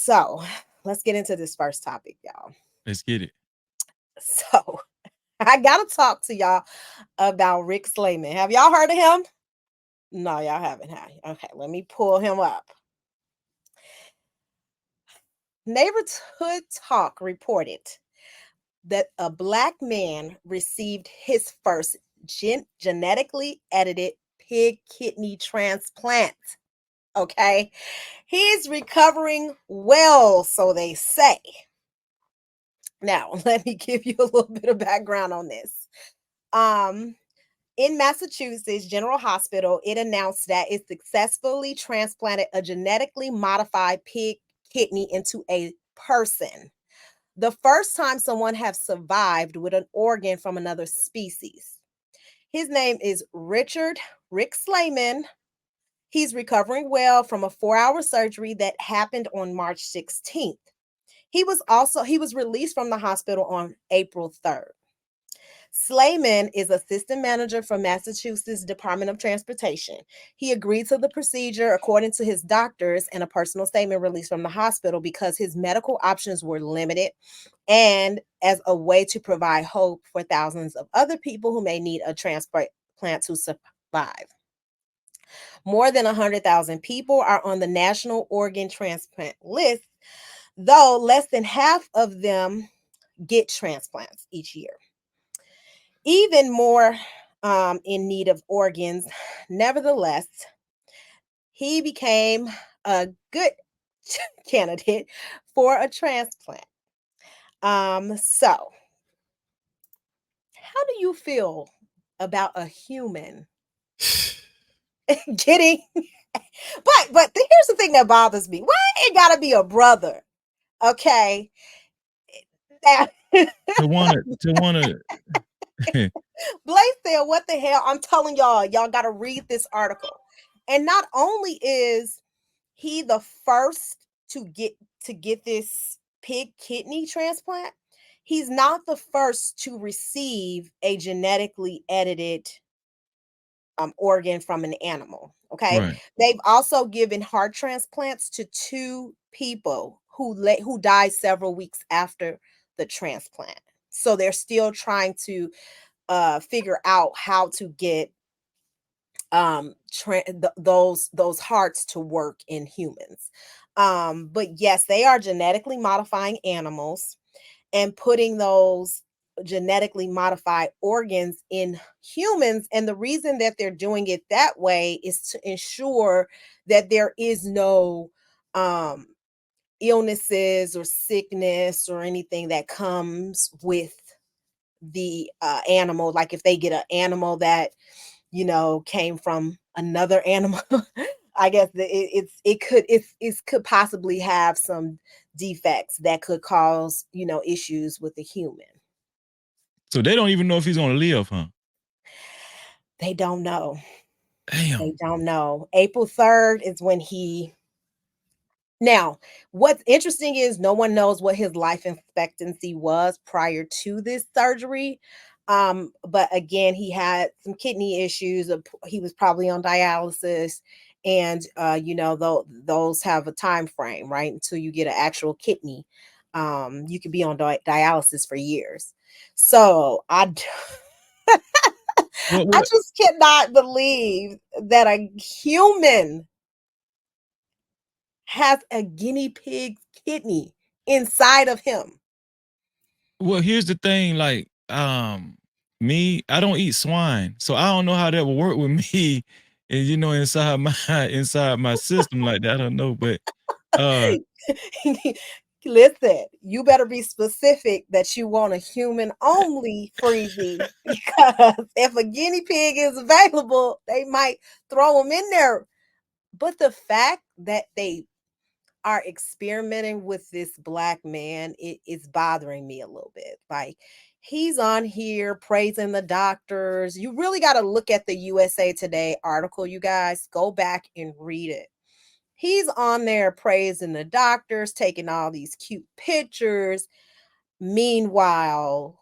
So let's get into this first topic, y'all. Let's get it. So I gotta talk to y'all about Rick Slayman. Have y'all heard of him? No, y'all haven't. Okay, let me pull him up. Neighborhood Talk reported that a black man received his first genetically edited pig kidney transplant. Okay, he's recovering well, so they say. Now, let me give you a little bit of background on this. Um, in Massachusetts General Hospital, it announced that it successfully transplanted a genetically modified pig kidney into a person. The first time someone has survived with an organ from another species. His name is Rick Slayman. He's recovering well from a 4-hour surgery that happened on March 16th. He was released from the hospital on April 3rd. Slayman is assistant manager for Massachusetts Department of Transportation. He agreed to the procedure according to his doctors and a personal statement released from the hospital because his medical options were limited and as a way to provide hope for thousands of other people who may need a transplant to survive. More than 100,000 people are on the National Organ Transplant list, though less than half of them get transplants each year. Even more in need of organs. Nevertheless, he became a good candidate for a transplant. So, how do you feel about a human getting? But here's the thing that bothers me. Why it gotta be a brother? Okay, now To wanna Blaze said, "What the hell?" I'm telling y'all got to read this article. And not only is he the first to get this pig kidney transplant, he's not the first to receive a genetically edited organ from an animal. Okay, right. they've also given heart transplants to two people who died several weeks after the transplant. So they're still trying to figure out how to get those hearts to work in humans. But yes, they are genetically modifying animals and putting those genetically modified organs in humans, and the reason that they're doing it that way is to ensure that there is no um illnesses or sickness or anything that comes with the animal. Like if they get an animal that came from another animal, I guess it could possibly have some defects that could cause issues with the human. So they don't even know if he's gonna live, huh? They don't know. Damn. They don't know. April 3rd is when he. Now, what's interesting is no one knows what his life expectancy was prior to this surgery. But again, he had some kidney issues. He was probably on dialysis, and those have a time frame, right? Until you get an actual kidney, you could be on dialysis for years. So What I what just cannot believe that a human has a guinea pig kidney inside of him. well, here's the thing, like, me, I don't eat swine, so I don't know how that will work with me and inside my inside my system like that. I don't know, but uh Listen, you better be specific that you want a human only freebie because if a guinea pig is available, they might throw them in there. But the fact that they are experimenting with this black man, it is bothering me a little bit. Like he's on here praising the doctors. You really got to look at the USA Today article, you guys. Go back and read it. He's on there praising the doctors, taking all these cute pictures. Meanwhile,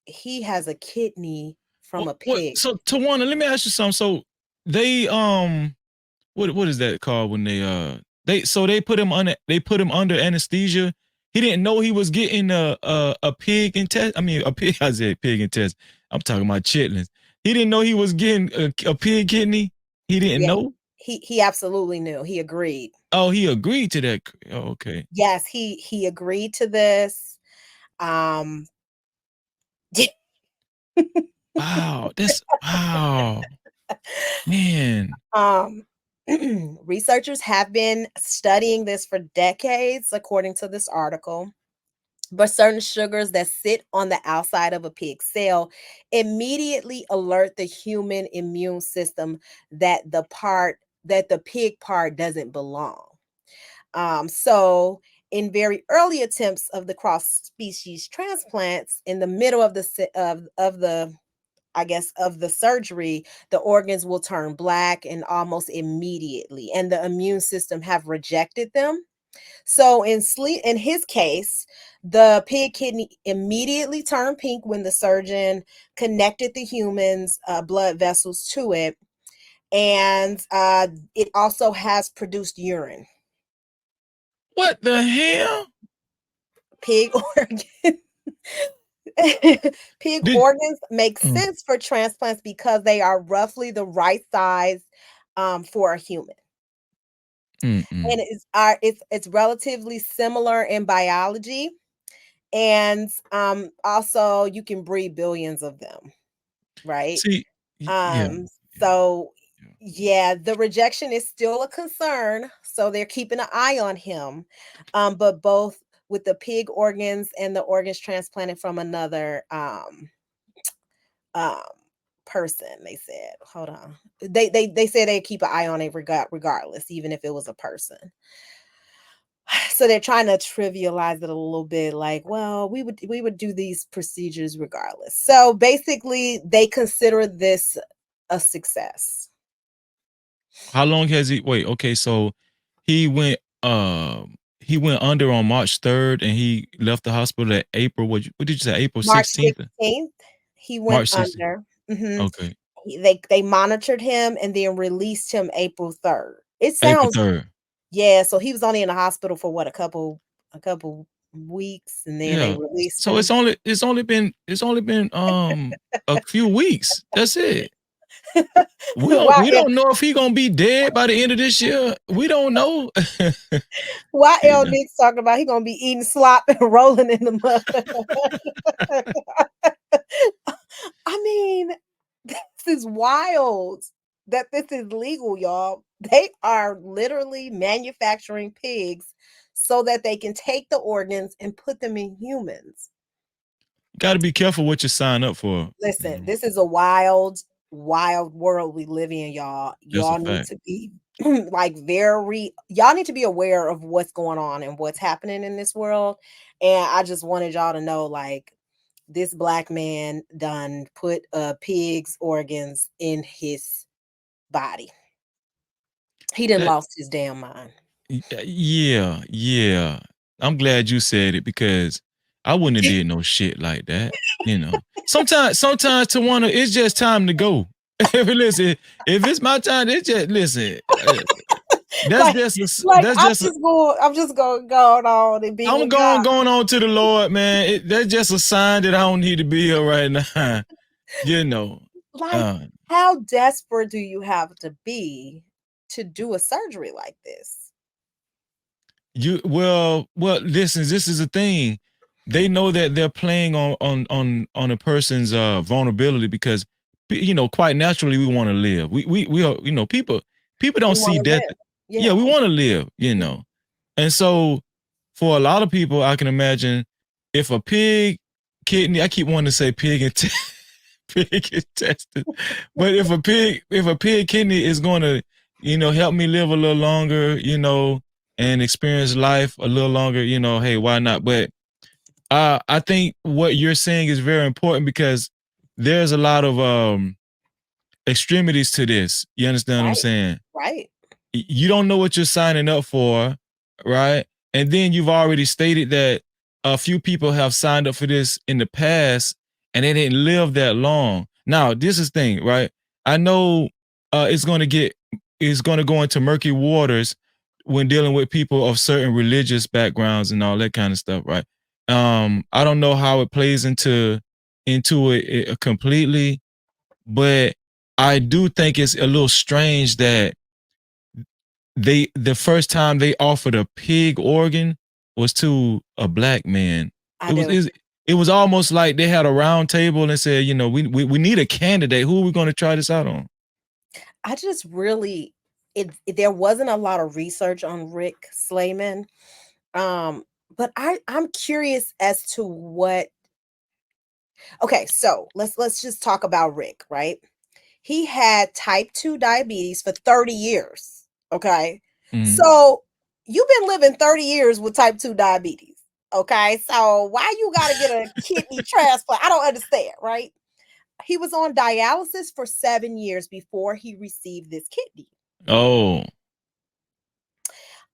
he has a kidney from a what pig. so Tawana, let me ask you something. So they what is that called when they they put him under anesthesia. He didn't know he was getting a pig intest. I mean a pig. I said pig intest. I'm talking about chitlins. He didn't know he was getting a pig kidney. He didn't Yeah, know. he absolutely knew. He agreed. Oh, he agreed to that. Oh, okay. Yes, he agreed to this. Um, Wow. That's wow, man. um, researchers have been studying this for decades, according to this article. But certain sugars that sit on the outside of a pig's cell immediately alert the human immune system that the pig part doesn't belong. So in very early attempts of the cross species transplants, in the middle of the I guess of the surgery, the organs will turn black and almost immediately, and the immune system have rejected them. So in his case, the pig kidney immediately turned pink when the surgeon connected the human's blood vessels to it, and it also has produced urine. What the hell? Pig organ. Pig Did organs make mm, sense for transplants because they are roughly the right size for a human. mm-mm. And it's relatively similar in biology, and also you can breed billions of them, right? See, yeah, Um, yeah, so yeah. yeah, the rejection is still a concern, so they're keeping an eye on him. But both with the pig organs and the organs transplanted from another um person, they said, hold on. They said they keep an eye on it regardless, even if it was a person. So they're trying to trivialize it a little bit, like, well, we would do these procedures regardless. So basically they consider this a success. How long has he wait, okay, so he went he went under on March 3rd and he left the hospital at April, what did you say, April March 16th? 16th, he went March 16th. under. Mhm. Okay. They monitored him and then released him April 3rd. It April sounds 3rd. Yeah, so he was only in the hospital for what, a couple weeks, and then they Yeah. released So him. it's only been a few weeks. That's it. We don't Why we don't know if he gonna be dead by the end of this year. We don't know. why You L know? Nick's talking about he gonna be eating slop and rolling in the mud. I mean, this is wild that this is legal, y'all. They are literally manufacturing pigs so that they can take the organs and put them in humans. Gotta be careful what you sign up for. You Listen, know? this is a wild, wild world we live in, y'all. That's a Y'all need fact. to be like y'all need to be aware of what's going on and what's happening in this world. And I just wanted y'all to know, like, this black man done put pig's organs in his body. He done That lost his damn mind. yeah, yeah. I'm glad you said it because I wouldn't have did no shit like that, you know. Sometimes to wanna it's just time to go. Listen, if it's my time, it's just listen, that's like, just a s like that's just a I'm just gonna go on and be I'm with God. going on to the Lord, man. That's just a sign that I don't need to be here right now, you know. Like, Uh, how desperate do you have to be to do a surgery like this? listen, this is the thing. They know that they're playing on a person's vulnerability because quite naturally we want to live. We are, people don't We see wanna death. live. Yeah, Yeah. we want to live, Mhm. And so for a lot of people, I can imagine if a pig kidney, I keep wanting to say pig and pig intestine. But if a pig kidney is going to, help me live a little longer, and experience life a little longer, hey, why not? But I think what you're saying is very important because there's a lot of extremities to this. You understand what I'm Right, saying? right. You don't know what you're signing up for, right? And then you've already stated that a few people have signed up for this in the past and they didn't live that long. Now, this is the thing, right? I know it's going to go into murky waters when dealing with people of certain religious backgrounds and all that kind of stuff, right? I don't know how it plays into it completely, but I do think it's a little strange that the first time they offered a pig organ was to a black man. I It was do. it, it was almost like they had a round table and said, you know, we need a candidate. Who are we going to try this out on? I just really there wasn't a lot of research on Rick Slayman. Um, but I'm curious as to what. Okay, so let's just talk about Rick, right? He had type 2 diabetes for 30 years. Okay. Mhm. So you've been living 30 years with type 2 diabetes. Okay. So why you got to get a kidney transplant? I don't understand, right? He was on dialysis for 7 years before he received this kidney. Oh.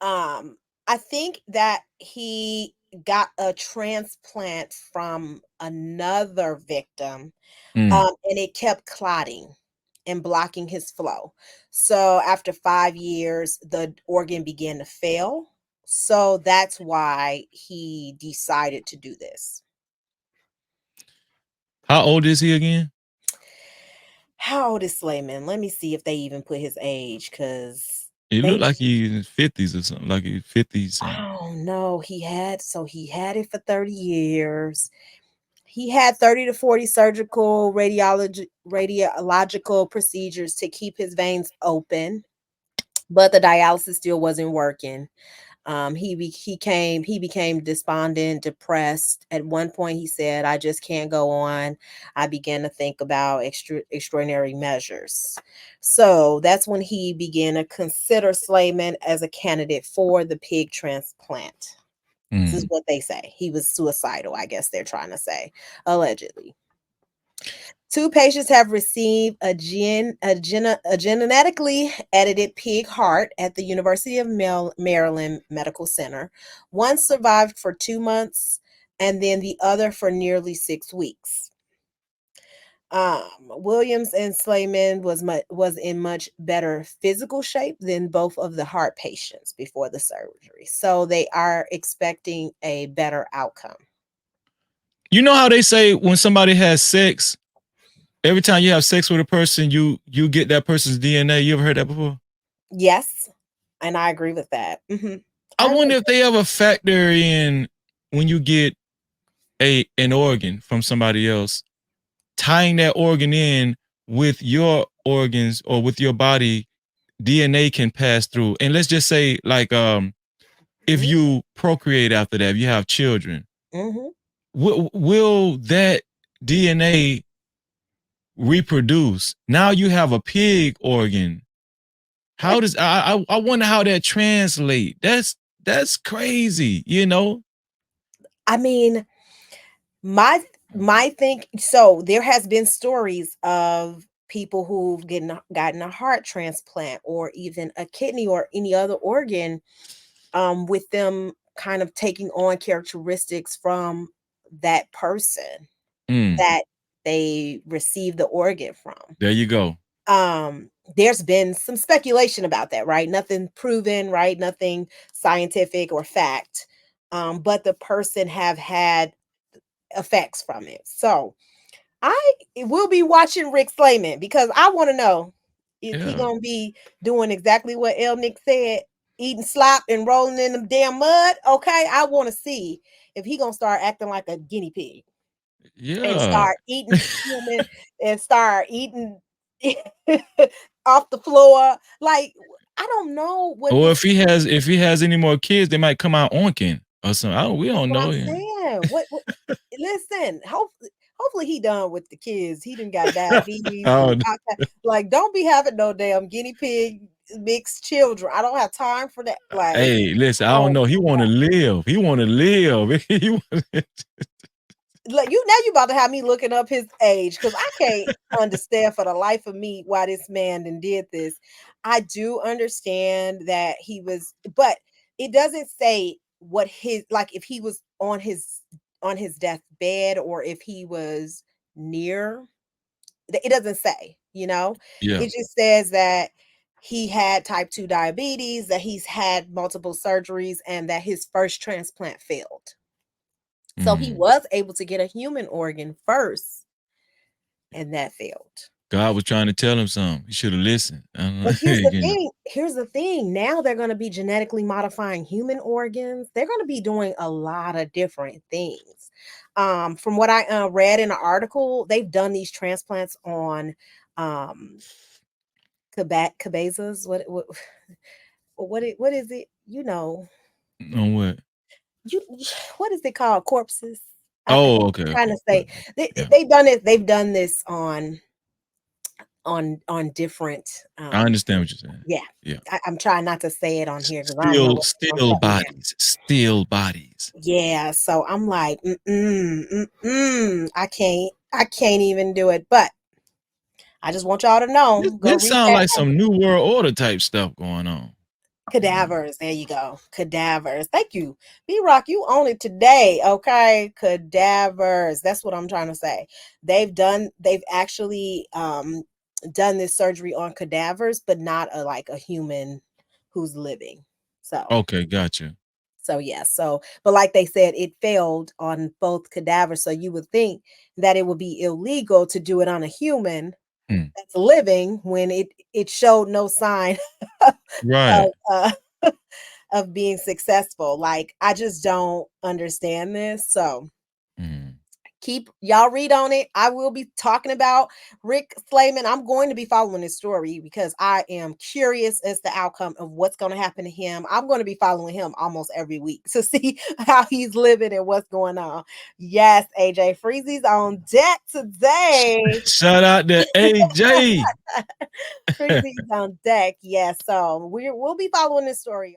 Um, I think that he got a transplant from another victim, Mm. and it kept clotting and blocking his flow. So after 5 years, the organ began to fail. So that's why he decided to do this. How old is he again? How old is Slayman? Let me see if they even put his age because He looked maybe like he's in his 50s or something, like he's 50 something. I don't know. He had it for 30 years. He had 30 to 40 surgical radiological procedures to keep his veins open, but the dialysis still wasn't working. He became despondent, depressed. At one point, he said, "I just can't go on." I began to think about extraordinary measures. So that's when he began to consider Slayman as a candidate for the pig transplant. This is Mm. what they say. He was suicidal, I guess they're trying to say, allegedly. Two patients have received a genetically edited pig heart at the University of Maryland Medical Center. One survived for 2 months, and then the other for nearly 6 weeks. Williams and Slayman was in much better physical shape than both of the heart patients before the surgery, so they are expecting a better outcome. You know how they say when somebody has sex, every time you have sex with a person, you get that person's DNA. You ever heard that before? Yes, and I agree with that. I I agree. wonder if they ever factor in when you get a an organ from somebody else, tying that organ in with your organs or with your body, DNA can pass through. And let's just say, like, if Mhm, you procreate after that, if you have children, mhm. will that DNA reproduce? Now you have a pig organ. How does I wonder how that translate? That's crazy, you know? I mean, my my think so there has been stories of people who've gotten a heart transplant or even a kidney or any other organ, with them kind of taking on characteristics from that person Mm, that they received the organ from. there you go. There's been some speculation about that, right? Nothing proven, right? Nothing scientific or fact. But the person have had effects from it. So I will be watching Rick Slayman because I want to know, is he Yeah. gonna be doing exactly what El Nick said, eating slop and rolling in the damn mud? Okay, I want to see if he gonna start acting like a guinea pig and Yeah. start eating human and start eating off the floor. Like I don't know what Or this. if he has any more kids, they might come out onking or something. We That's don't what know. I'm Yeah. saying. What listen, hopefully he done with the kids. He done got diabetes Oh, and like don't be having no damn guinea pig mixed children. I don't have time for that. Like, hey, listen, I don't oh know. He my want to God. live. He want to live. Like you now you about to have me looking up his age because I can't understand for the life of me why this man then did this. I do understand that he was, but it doesn't say what his like if he was on his deathbed or if he was near. It doesn't say, you know. yeah. It just says that he had type 2 diabetes, that he's had multiple surgeries, and that his first transplant failed. So he Mm. was able to get a human organ first, and that failed. God was trying to tell him something. He should have listened. But You know. here's the thing. Now they're going to be genetically modifying human organs. They're going to be doing a lot of different things. From what I read in an article, they've done these transplants on cabezas. What is it? You know, On what? you what is it called? Corpses. I'm Oh, okay, trying okay. to say Yeah. they've done it. They've done this on different. I understand what you're saying. Yeah, Yeah. I'm trying not to say it on here because I know Still it's gonna still shut me down. bodies. Still bodies. Yeah, so I'm like, I can't even do it. But I just want y'all to This know. Go this read sound that like some new world order type stuff going on. You know. cadavers. There you go. Cadavers. Thank you. B-Rock, you own it today. Okay. Cadavers. That's what I'm trying to say. They've actually done this surgery on cadavers, but not like a human who's living. So Okay, gotcha. So yeah, but like they said, it failed on both cadavers. So you would think that it would be illegal to do it on a human Hmm. that's living when it showed no sign Right. of of being successful. Like I just don't understand this. So Mm. keep y'all read on it. I will be talking about Rick Slayman. I'm going to be following this story because I am curious as the outcome of what's going to happen to him. I'm going to be following him almost every week to see how he's living and what's going on. Yes, AJ Freezy's on deck today. Shout out to AJ. Freezy's on deck. Yes, so we'll be following this story.